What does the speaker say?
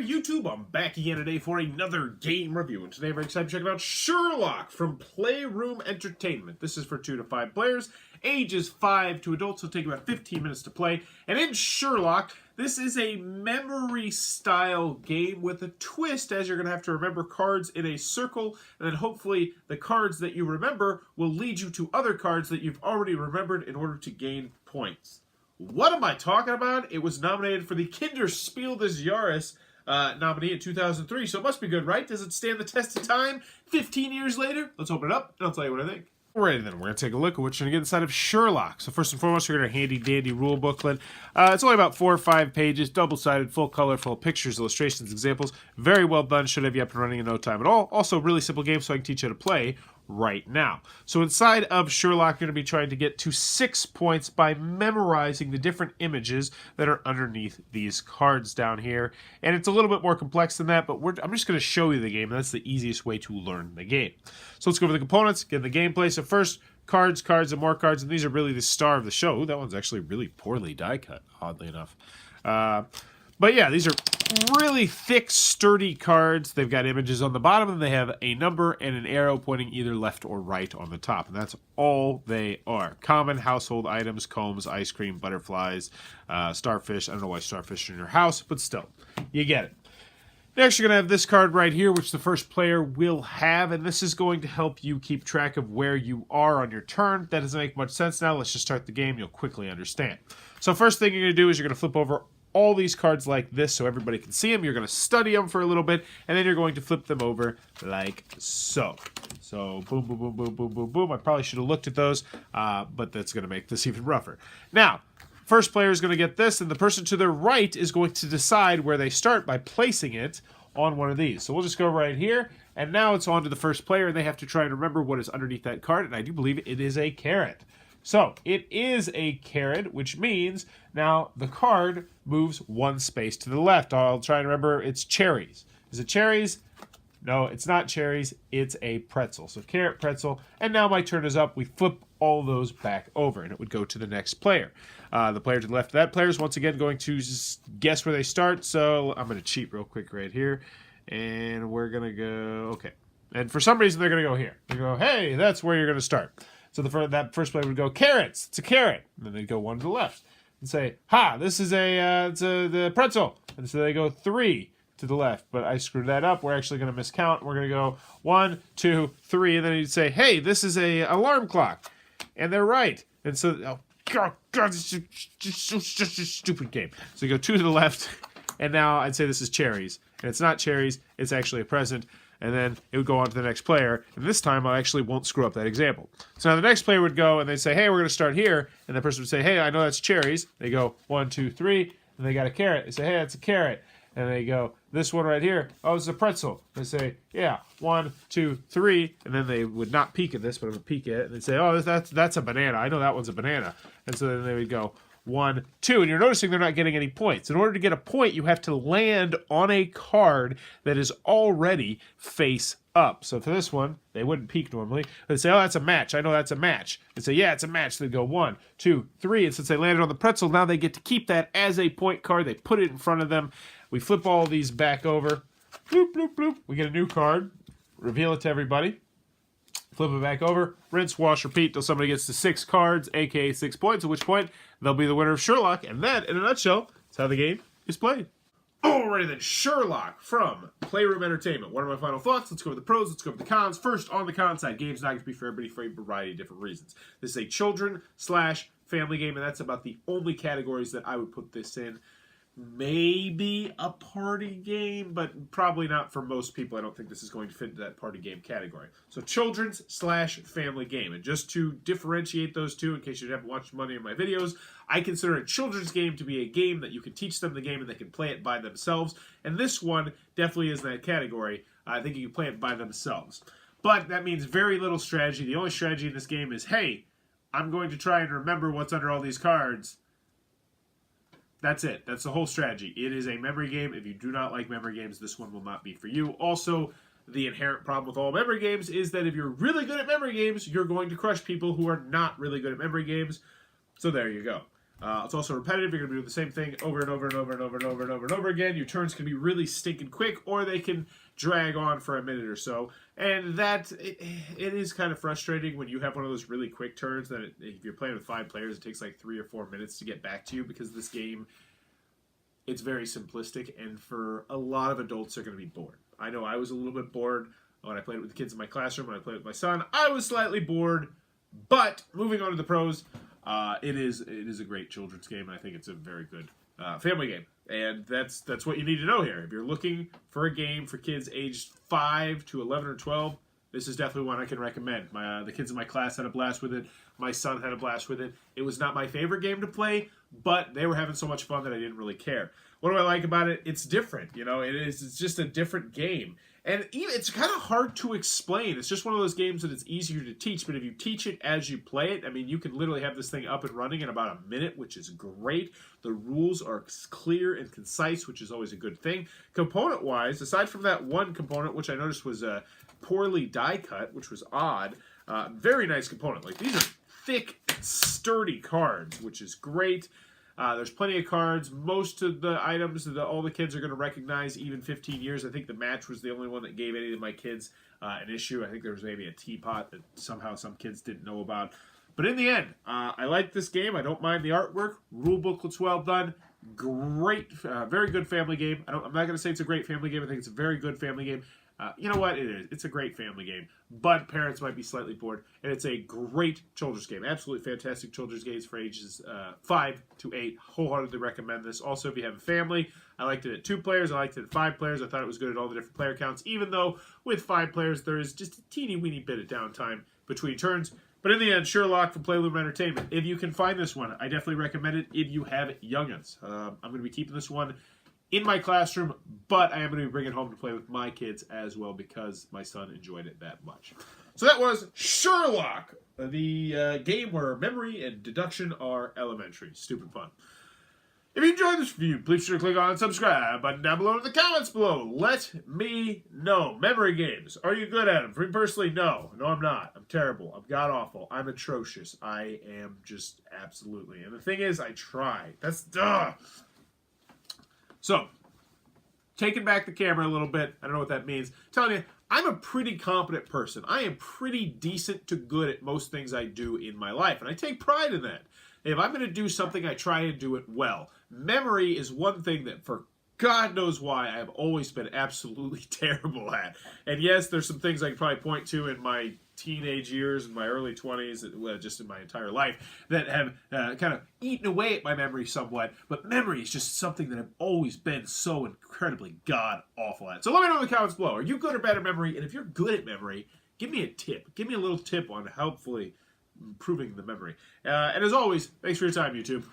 YouTube. I'm back again today for another game review, and today I'm very excited to check out Sherlock from Playroom Entertainment. This is for 2 to 5 players, ages 5 to adults. It'll take about 15 minutes to play. And in Sherlock, this is a memory-style game with a twist, as you're going to have to remember cards in a circle, and then hopefully the cards that you remember will lead you to other cards that you've already remembered in order to gain points. What am I talking about? It was nominated for the Kinderspiel des Jahres nominee in 2003, so it must be good, right? Does it stand the test of time 15 years later? Let's open it up, and I'll tell you what I think. Alrighty then, we're going to take a look at what you're going to get inside of Sherlock. So first and foremost, you're going to get a handy-dandy rule booklet. It's only about 4 or 5 pages, double-sided, full color, full of pictures, illustrations, examples. Very well done, should have you up and running in no time at all. Also, really simple game, so I can teach you how to play right now. So inside of Sherlock, you're going to be trying to get to 6 points by memorizing the different images that are underneath these cards down here. And it's a little bit more complex than that, but I'm just going to show you the game, and that's the easiest way to learn the game. So let's go over the components, get in the gameplay. So first, cards, and more cards, and these are really the star of the show. Ooh, that one's actually really poorly die cut, oddly enough. But yeah, these are really thick, sturdy cards. They've got images on the bottom, and they have a number and an arrow pointing either left or right on the top. And that's all they are. Common household items, combs, ice cream, butterflies, starfish. I don't know why starfish are in your house, but still, you get it. Next, you're going to have this card right here, which the first player will have, and this is going to help you keep track of where you are on your turn. That doesn't make much sense now. Let's just start the game. You'll quickly understand. So first thing you're going to do is you're going to flip over all these cards like this so everybody can see them. You're going to study them for a little bit, and then you're going to flip them over like so. So boom, boom, boom, boom, boom, boom, boom. I probably should have looked at those, but that's going to make this even rougher. Now, first player is going to get this, and the person to their right is going to decide where they start by placing it on one of these. So we'll just go right here, and now it's on to the first player, and they have to try and remember what is underneath that card, and I do believe it is a carrot. So it is a carrot, which means now the card moves 1 space to the left. I'll try and remember it's cherries. Is it cherries? No, it's not cherries. It's a pretzel. So carrot, pretzel, and now my turn is up. We flip all those back over, and it would go to the next player. The player to the left of that player is once again going to guess where they start. So I'm going to cheat real quick right here, and we're going to go, okay. And for some reason, they're going to go here. They go, hey, that's where you're going to start. So that first player would go, carrots, it's a carrot. And then they'd go 1 to the left and say, ha, this is the pretzel. And so they go 3 to the left. But I screwed that up. We're actually going to miscount. We're going to go 1, 2, 3. And then you'd say, hey, this is a alarm clock. And they're right. And so, oh, God, it's just a stupid game. So you go 2 to the left. And now I'd say this is cherries. And it's not cherries. It's actually a present. And then it would go on to the next player. And this time, I actually won't screw up that example. So now the next player would go, and they'd say, hey, we're going to start here. And the person would say, hey, I know that's cherries. They go 1, 2, 3. And they got a carrot. They say, hey, that's a carrot. And they go, this one right here, oh, it's a pretzel. They say, yeah, 1, 2, 3. And then they would not peek at this, but I would peek at it. And they'd say, oh, that's a banana. I know that one's a banana. And so then they would go 1, 2, and you're noticing they're not getting any points. In order to get a point, you have to land on a card that is already face up. So for this one, they wouldn't peek normally. They'd say, oh, that's a match. I know that's a match. They'd say, yeah, it's a match. They'd go 1, 2, 3, and since they landed on the pretzel, now they get to keep that as a point card. They put it in front of them. We flip all these back over. Bloop, bloop, bloop. We get a new card. Reveal it to everybody. Flip it back over, rinse, wash, repeat till somebody gets to 6 cards, aka 6 points, at which point they'll be the winner of Sherlock. And that, in a nutshell, is how the game is played. Alrighty then, Sherlock from Playroom Entertainment. What are my final thoughts? Let's go over the pros, let's go over the cons. First, on the con side, game's not going to be for everybody for a variety of different reasons. This is a children/family game, and that's about the only categories that I would put this in. Maybe a party game, but probably not for most people. I don't think this is going to fit into that party game category. So children's/family game. And just to differentiate those two, in case you haven't watched any of my videos, I consider a children's game to be a game that you can teach them the game and they can play it by themselves. And this one definitely is in that category. I think you can play it by themselves. But that means very little strategy. The only strategy in this game is, hey, I'm going to try and remember what's under all these cards. That's it. That's the whole strategy. It is a memory game. If you do not like memory games, this one will not be for you. Also, the inherent problem with all memory games is that if you're really good at memory games, you're going to crush people who are not really good at memory games. So there you go. It's also repetitive. You're going to be doing the same thing over and over and over and over and over and over and over again. Your turns can be really stinking quick, or they can drag on for a minute or so. And it is kind of frustrating when you have one of those really quick turns that if you're playing with 5 players, it takes like 3 or 4 minutes to get back to you, because this game, it's very simplistic, and for a lot of adults, they're going to be bored. I know I was a little bit bored when I played it with the kids in my classroom. When I played it with my son, I was slightly bored. But moving on to the pros, it is a great children's game, and I think it's a very good family game. And that's what you need to know here. If you're looking for a game for kids aged 5 to 11 or 12, this is definitely one I can recommend. The kids in my class had a blast with it. My son had a blast with it. It was not my favorite game to play, but they were having so much fun that I didn't really care. What do I like about it? It's different. It's just a different game. And it's kind of hard to explain. It's just one of those games that it's easier to teach, but if you teach it as you play it, I mean, you can literally have this thing up and running in about a minute, which is great. The rules are clear and concise, which is always a good thing. Component-wise, aside from that one component, which I noticed was poorly die cut, which was odd, very nice component. Like, these are thick, sturdy cards, which is great. There's plenty of cards. Most of the items that all the kids are going to recognize, even 15 years. I think the match was the only one that gave any of my kids an issue. I think there was maybe a teapot that somehow some kids didn't know about. But in the end, I like this game. I don't mind the artwork. Rule book looks well done. Great, very good family game. I'm not going to say it's a great family game. I think it's a very good family game. You know what? It is. It's a great family game, but parents might be slightly bored, and it's a great children's game. Absolutely fantastic children's games for ages 5 to 8. Wholeheartedly recommend this. Also, if you have a family, I liked it at 2 players. I liked it at 5 players. I thought it was good at all the different player counts, even though with 5 players, there is just a teeny-weeny bit of downtime between turns. But in the end, Sherlock from Playroom Entertainment. If you can find this one, I definitely recommend it if you have young'uns. I'm going to be keeping this one in my classroom, but I am going to bring it home to play with my kids as well because my son enjoyed it that much. So that was Sherlock, the game where memory and deduction are elementary. Stupid fun. If you enjoyed this review, please be sure to click on the subscribe button down below in the comments below. Let me know. Memory games. Are you good at them? For me personally, no. No, I'm not. I'm terrible. I'm god-awful. I'm atrocious. I am just absolutely. And the thing is, I try. That's duh. So, taking back the camera a little bit, I don't know what that means, telling you, I'm a pretty competent person. I am pretty decent to good at most things I do in my life, and I take pride in that. If I'm going to do something, I try and do it well. Memory is one thing that, for God knows why, I've always been absolutely terrible at. And yes, there's some things I can probably point to in my teenage years, in my early 20s, just in my entire life, that have kind of eaten away at my memory somewhat. But memory is just something that I've always been so incredibly god-awful at. So let me know in the comments below. Are you good or bad at memory? And if you're good at memory, give me a tip. Give me a little tip on helpfully improving the memory. And as always, thanks for your time, YouTube.